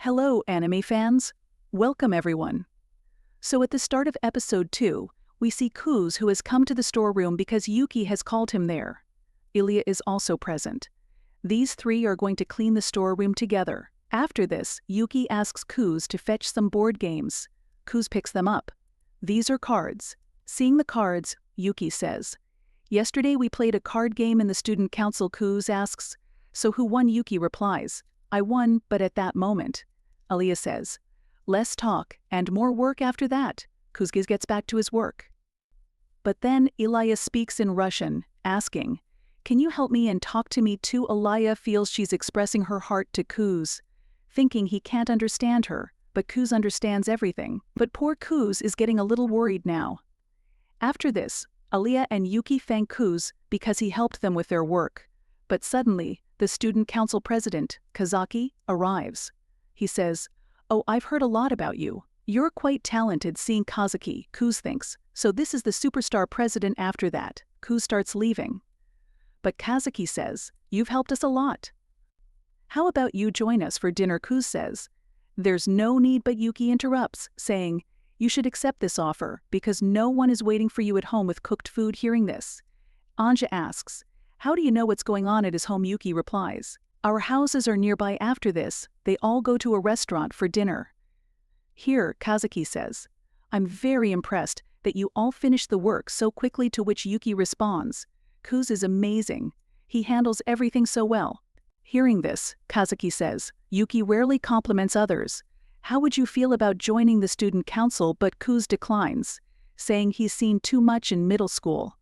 Hello, anime fans. Welcome, everyone. So at the start of episode 2, we see Kuz, who has come to the storeroom because Yuki has called him there. Alya is also present. These three are going to clean the storeroom together. After this, Yuki asks Kuz to fetch some board games. Kuz picks them up. These are cards. Seeing the cards, Yuki says, "Yesterday we played a card game in the student council." Kuz asks, "So who won?" Yuki replies, "I won, but at that moment." Alya says, "Less talk and more work after that." Kuz gets back to his work. But then Alya speaks in Russian, asking, "Can you help me and talk to me too?" Alya feels she's expressing her heart to Kuz, thinking he can't understand her, but Kuz understands everything. But poor Kuz is getting a little worried now. After this, Alya and Yuki thank Kuz because he helped them with their work. But suddenly, the student council president, Kazaki, arrives. He says, "Oh, I've heard a lot about you. You're quite talented." Seeing Kazaki, Kuz thinks, "So this is the superstar president." After that, Kuz starts leaving. But Kazaki says, "You've helped us a lot. How about you join us for dinner?" Kuz says. There's no need, but Yuki interrupts, saying, "You should accept this offer because no one is waiting for you at home with cooked food." Hearing this, Anja asks, "How do you know what's going on at his home?" Yuki replies, "Our houses are nearby." After this, they all go to a restaurant for dinner. Here, Kazaki says, "I'm very impressed that you all finished the work so quickly." To which Yuki responds, "Kuz is amazing. He handles everything so well." Hearing this, Kazaki says, "Yuki rarely compliments others. How would you feel about joining the student council?" But Kuz declines, saying he's seen too much in middle school.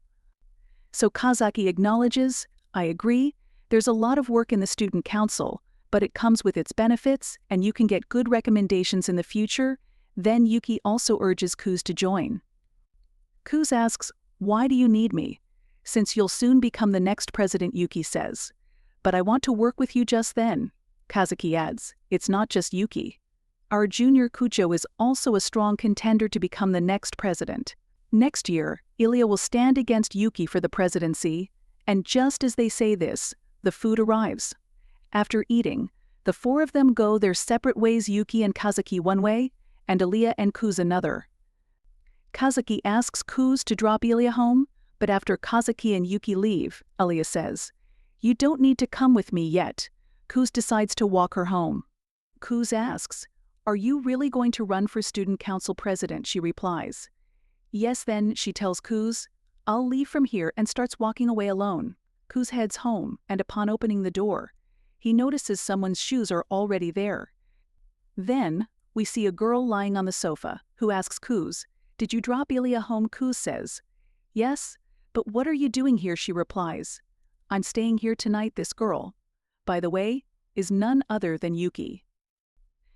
So Kazaki acknowledges, "I agree, there's a lot of work in the student council, but it comes with its benefits and you can get good recommendations in the future." Then Yuki also urges Kuz to join. Kuz asks, "Why do you need me?" "Since you'll soon become the next president," Yuki says. "But I want to work with you." Just then, Kazaki adds, "It's not just Yuki. Our junior Kucho is also a strong contender to become the next president. Next year, Alya will stand against Yuki for the presidency." And just as they say this, the food arrives. After eating, the four of them go their separate ways, Yuki and Kazaki one way, and Alya and Kuz another. Kazaki asks Kuz to drop Alya home, but after Kazaki and Yuki leave, Alya says, "You don't need to come with me yet." Kuz decides to walk her home. Kuz asks, "Are you really going to run for student council president?" She replies, "Yes." Then she tells Kuz, "I'll leave from here," and starts walking away alone. Kuz heads home, and upon opening the door, he notices someone's shoes are already there. Then, we see a girl lying on the sofa, who asks Kuz, "Did you drop Alya home?" Kuz says, "Yes, but what are you doing here?" She replies, "I'm staying here tonight." This girl, by the way, is none other than Yuki.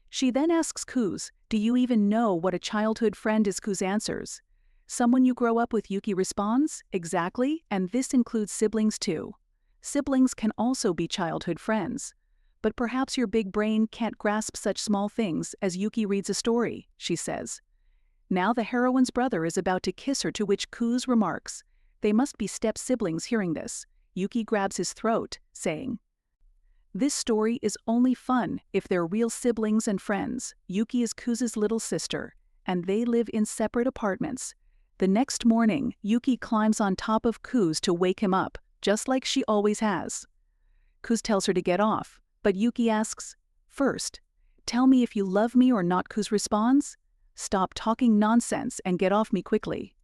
She then asks Kuz, "Do you even know what a childhood friend is?" Kuz answers, "Someone you grow up with." Yuki responds, "Exactly, and this includes siblings too. Siblings can also be childhood friends. But perhaps your big brain can't grasp such small things." As Yuki reads a story, she says, "Now the heroine's brother is about to kiss her." To which Kuz remarks, "They must be step-siblings." Hearing this, Yuki grabs his throat, saying, "This story is only fun if they're real siblings and friends." Yuki is Kuz's little sister, and they live in separate apartments. The next morning, Yuki climbs on top of Kuz to wake him up, just like she always has. Kuz tells her to get off, but Yuki asks, "First, tell me if you love me or not." Kuz responds, "Stop talking nonsense and get off me quickly."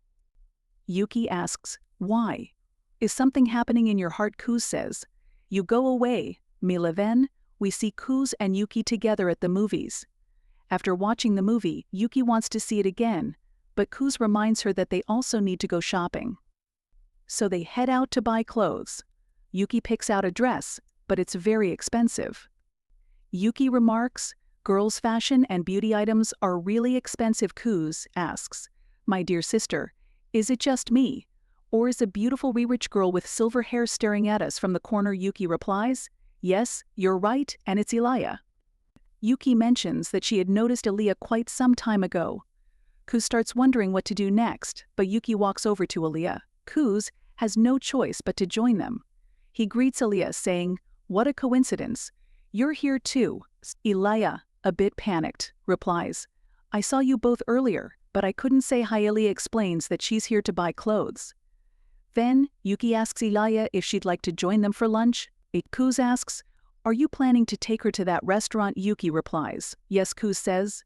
Yuki asks, "Why? Is something happening in your heart?" Kuz says, "You go away, Mila." Then, we see Kuz and Yuki together at the movies. After watching the movie, Yuki wants to see it again, but Kuz reminds her that they also need to go shopping. So they head out to buy clothes. Yuki picks out a dress, but it's very expensive. Yuki remarks, "Girls' fashion and beauty items are really expensive." Kuz asks, "My dear sister, is it just me? Or is a beautiful rich girl with silver hair staring at us from the corner?" Yuki replies, "Yes, you're right, and it's Alya." Yuki mentions that she had noticed Alya quite some time ago. Kuz starts wondering what to do next, but Yuki walks over to Alya. Kuz has no choice but to join them. He greets Alya, saying, "What a coincidence. You're here too." Alya a bit panicked, replies, "I saw you both earlier, but I couldn't say hi." Alya explains that she's here to buy clothes. Then, Yuki asks Alya if she'd like to join them for lunch. Kuz asks, "Are you planning to take her to that restaurant?" Yuki replies, "Yes." Kuz says,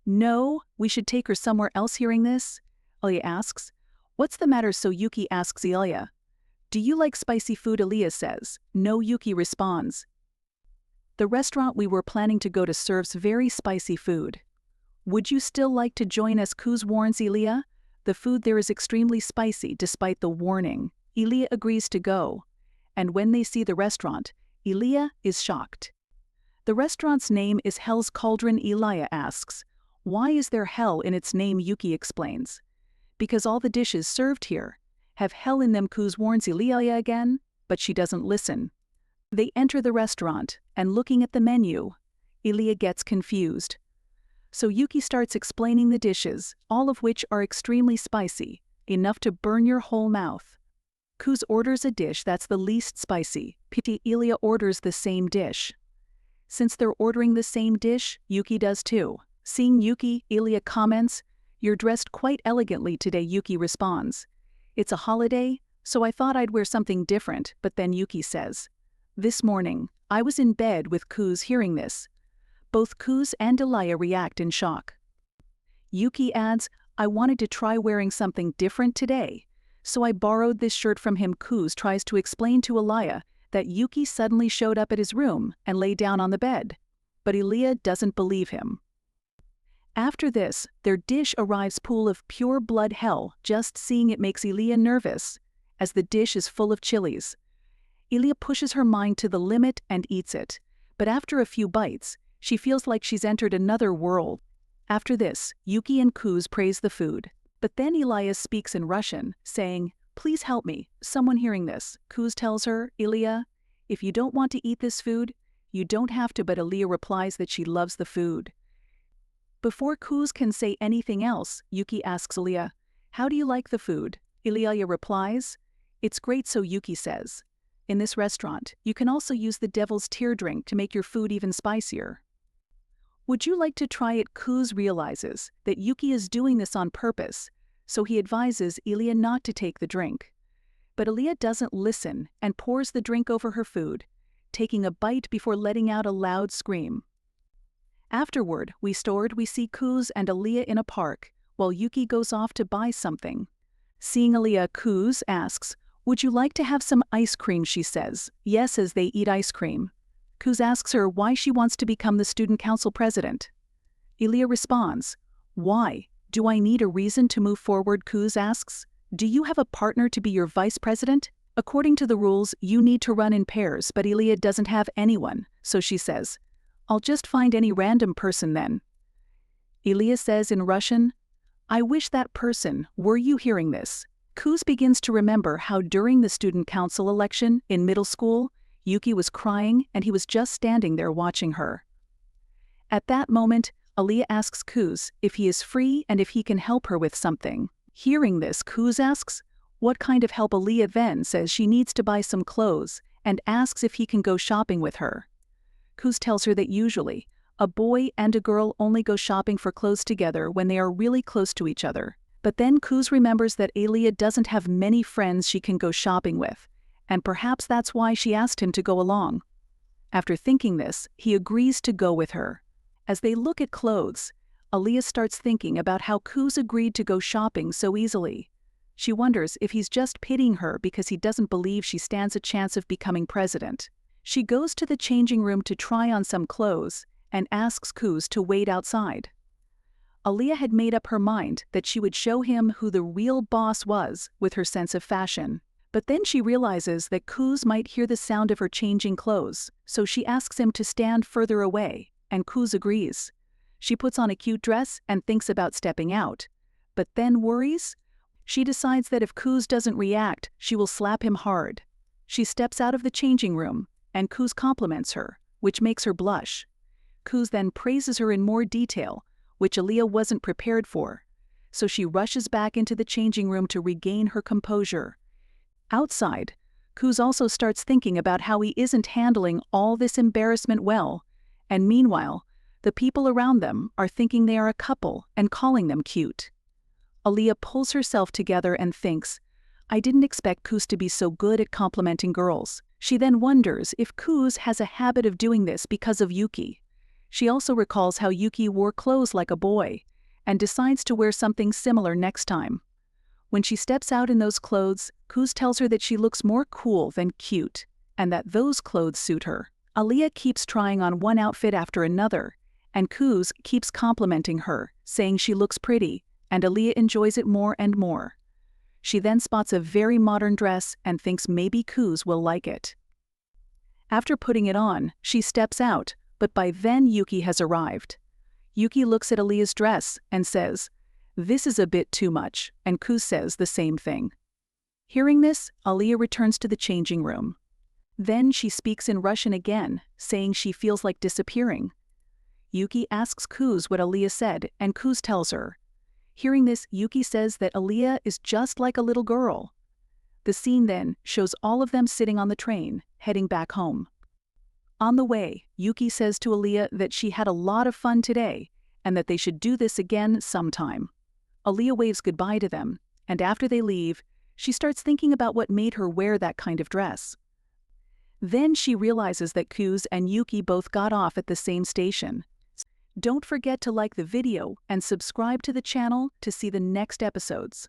"No, we should take her somewhere else." Hearing this, Alya asks, "What's the matter?" So Yuki asks Alya, "Do you like spicy food?" Alya says, "No." Yuki responds, "The restaurant we were planning to go to serves very spicy food. Would you still like to join us?" Kuz warns Alya. The food there is extremely spicy despite the warning. Alya agrees to go. And when they see the restaurant, Alya is shocked. The restaurant's name is Hell's Cauldron. Alya asks, "Why is there hell in its name?" Yuki explains, "Because all the dishes served here have hell in them." Kuz warns Alya again, but she doesn't listen. They enter the restaurant, and looking at the menu, Alya gets confused. So Yuki starts explaining the dishes, all of which are extremely spicy, enough to burn your whole mouth. Kuz orders a dish that's the least spicy. Alya orders the same dish. Since they're ordering the same dish, Yuki does too. Seeing Yuki, Alya comments, "You're dressed quite elegantly today." Yuki responds, "It's a holiday, so I thought I'd wear something different." But then Yuki says, "This morning, I was in bed with Kuz." Hearing this, both Kuz and Alya react in shock. Yuki adds, "I wanted to try wearing something different today, so I borrowed this shirt from him." Kuz tries to explain to Alya that Yuki suddenly showed up at his room and lay down on the bed, but Alya doesn't believe him. After this, their dish arrives full of pure blood hell. Just seeing it makes Alya nervous, as the dish is full of chilies. Alya pushes her mind to the limit and eats it, but after a few bites, she feels like she's entered another world. After this, Yuki and Kuz praise the food, but then Alya speaks in Russian, saying, "Please help me, someone." Hearing this, Kuz tells her, "Alya, if you don't want to eat this food, you don't have to." But Alya replies that she loves the food. Before Kuz can say anything else, Yuki asks Alya, "How do you like the food?" Alya replies, "It's great." So Yuki says, "In this restaurant, you can also use the devil's tear drink to make your food even spicier. Would you like to try it?" Kuz realizes that Yuki is doing this on purpose, so he advises Alya not to take the drink. But Alya doesn't listen and pours the drink over her food, taking a bite before letting out a loud scream. Afterward, we see Kuz and Alya in a park, while Yuki goes off to buy something. Seeing Alya, Kuz asks, "Would you like to have some ice cream?" She says, "Yes," as they eat ice cream. Kuz asks her why she wants to become the student council president. Alya responds, "Why? Do I need a reason to move forward?" Kuz asks, "Do you have a partner to be your vice president? According to the rules, you need to run in pairs." But Alya doesn't have anyone, so she says, "I'll just find any random person then." Alya says in Russian, "I wish that person were you." Hearing this, Kuz begins to remember how during the student council election in middle school, Yuki was crying and he was just standing there watching her. At that moment, Alya asks Kuz if he is free and if he can help her with something. Hearing this, Kuz asks what kind of help. Alya then says she needs to buy some clothes and asks if he can go shopping with her. Kuz tells her that usually, a boy and a girl only go shopping for clothes together when they are really close to each other. But then Kuz remembers that Alya doesn't have many friends she can go shopping with, and perhaps that's why she asked him to go along. After thinking this, he agrees to go with her. As they look at clothes, Alya starts thinking about how Kuz agreed to go shopping so easily. She wonders if he's just pitying her because he doesn't believe she stands a chance of becoming president. She goes to the changing room to try on some clothes and asks Kuz to wait outside. Alya had made up her mind that she would show him who the real boss was with her sense of fashion. But then she realizes that Kuz might hear the sound of her changing clothes, so she asks him to stand further away, and Kuz agrees. She puts on a cute dress and thinks about stepping out, but then worries. She decides that if Kuz doesn't react, she will slap him hard. She steps out of the changing room, and Kuz compliments her, which makes her blush. Kuz then praises her in more detail, which Alya wasn't prepared for, so she rushes back into the changing room to regain her composure. Outside, Kuz also starts thinking about how he isn't handling all this embarrassment well, and meanwhile, The people around them are thinking they are a couple and calling them cute. Alya pulls herself together and thinks, I didn't expect Kuz to be so good at complimenting girls. She then wonders if Kuz has a habit of doing this because of Yuki. She also recalls how Yuki wore clothes like a boy, and decides to wear something similar next time. When she steps out in those clothes, Kuz tells her that she looks more cool than cute, and that those clothes suit her. Alya keeps trying on one outfit after another, and Kuz keeps complimenting her, saying she looks pretty, and Alya enjoys it more and more. She then spots a very modern dress and thinks maybe Kuz will like it. After putting it on, she steps out, but by then Yuki has arrived. Yuki looks at Alya's dress and says, "This is a bit too much," and Kuz says the same thing. Hearing this, Alya returns to the changing room. Then she speaks in Russian again, saying she feels like disappearing. Yuki asks Kuz what Alya said, and Kuz tells her. Hearing this, Yuki says that Alya is just like a little girl. The scene then shows all of them sitting on the train, heading back home. On the way, Yuki says to Alya that she had a lot of fun today, and that they should do this again sometime. Alya waves goodbye to them, and after they leave, she starts thinking about what made her wear that kind of dress. Then she realizes that Kuz and Yuki both got off at the same station. Don't forget to like the video and subscribe to the channel to see the next episodes.